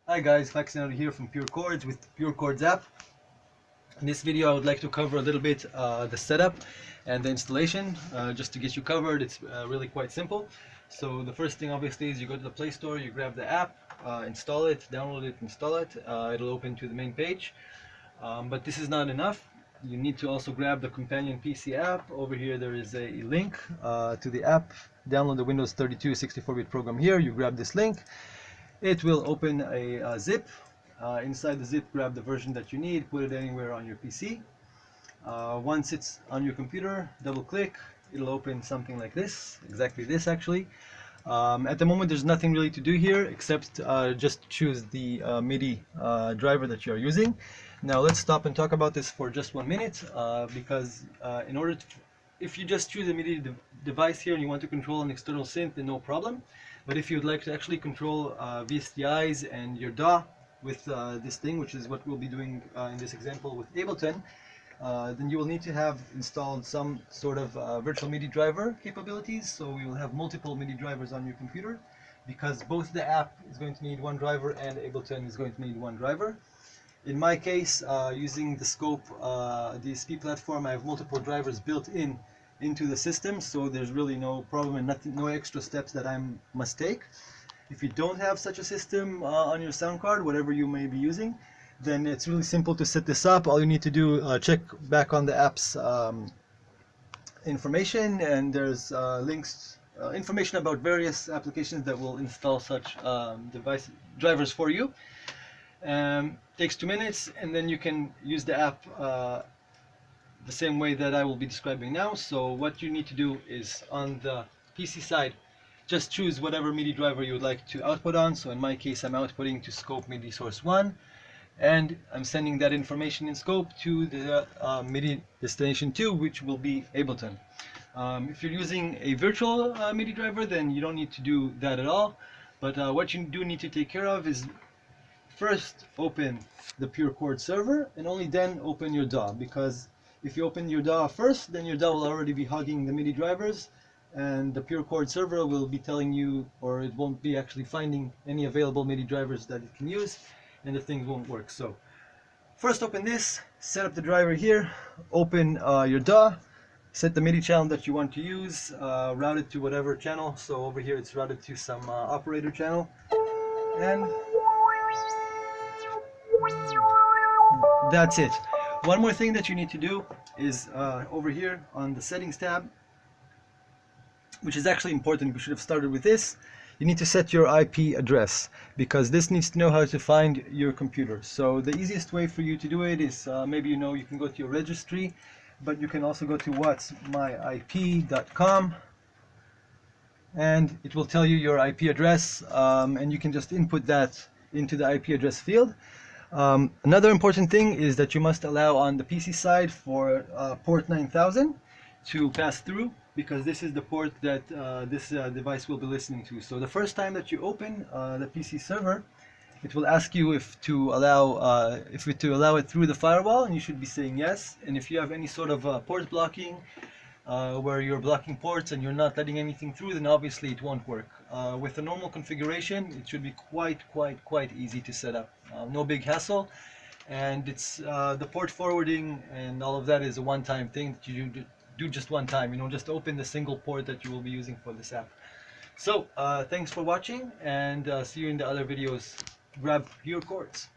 Hi guys, Faxinator here from Pure Chords with the Pure Chords app. In this video I would like to cover a little bit the setup and the installation. Just to get you covered, it's really quite simple. So the first thing obviously is you go to the Play Store, you grab the app, install it, download it, install it. It'll open to the main page. But this is not enough. You need to also grab the companion PC app. Over here there is a link to the app. Download the Windows 32 64-bit program here. You grab this link. It will open a zip. Inside the zip, grab the version that you need, put it anywhere on your PC. Once it's on your computer, double click, it'll open something like this, exactly this actually. At the moment there's nothing really to do here except just choose the MIDI driver that you're using. Now let's stop and talk about this for just 1 minute because in order to, if you just choose a MIDI device here and you want to control an external synth, then no problem. But if you'd like to actually control VSTi's and your DAW with this thing, which is what we'll be doing in this example with Ableton, then you will need to have installed some sort of virtual MIDI driver capabilities. So we will have multiple MIDI drivers on your computer because both the app is going to need one driver and Ableton is going to need one driver. In my case, using the Scope DSP platform, I have multiple drivers built into the system, so there's really no problem and no extra steps that I must take. If you don't have such a system on your sound card, whatever you may be using, then it's really simple to set this up. All you need to do, check back on the app's information, and there's links, information about various applications that will install such drivers for you. Takes 2 minutes, and then you can use the app the same way that I will be describing now. So what you need to do is on the PC side, just choose whatever MIDI driver you would like to output on. So in my case, I'm outputting to Scope MIDI Source 1, and I'm sending that information in Scope to the MIDI Destination 2, which will be Ableton. If you're using a virtual MIDI driver, then you don't need to do that at all. But what you do need to take care of is first open the Pure Chords Server and only then open your DAW, because if you open your DAW first, then your DAW will already be hugging the MIDI drivers, and the Pure Chords Server will be telling you, or it won't be actually finding any available MIDI drivers that it can use, and the thing won't work. So first open this, set up the driver here, open your DAW, set the MIDI channel that you want to use, route it to whatever channel. So over here it's routed to some operator channel, and that's it. One more thing that you need to do is over here on the settings tab, which is actually important. We should have started with this. You need to set your IP address because this needs to know how to find your computer. So the easiest way for you to do it is maybe you can go to your registry, but you can also go to whatsmyip.com and it will tell you your IP address, and you can just input that into the IP address field. Another important thing is that you must allow on the PC side for port 9000 to pass through, because this is the port that this device will be listening to. So the first time that you open the PC server, it will ask you if to allow it through the firewall, and you should be saying yes. And if you have any sort of port blocking, where you're blocking ports and you're not letting anything through, then obviously it won't work. With a normal configuration, it should be quite easy to set up. No big hassle, and it's the port forwarding and all of that is a one-time thing that you do just one time. Just open the single port that you will be using for this app. So thanks for watching, and see you in the other videos. Grab Pure Chords.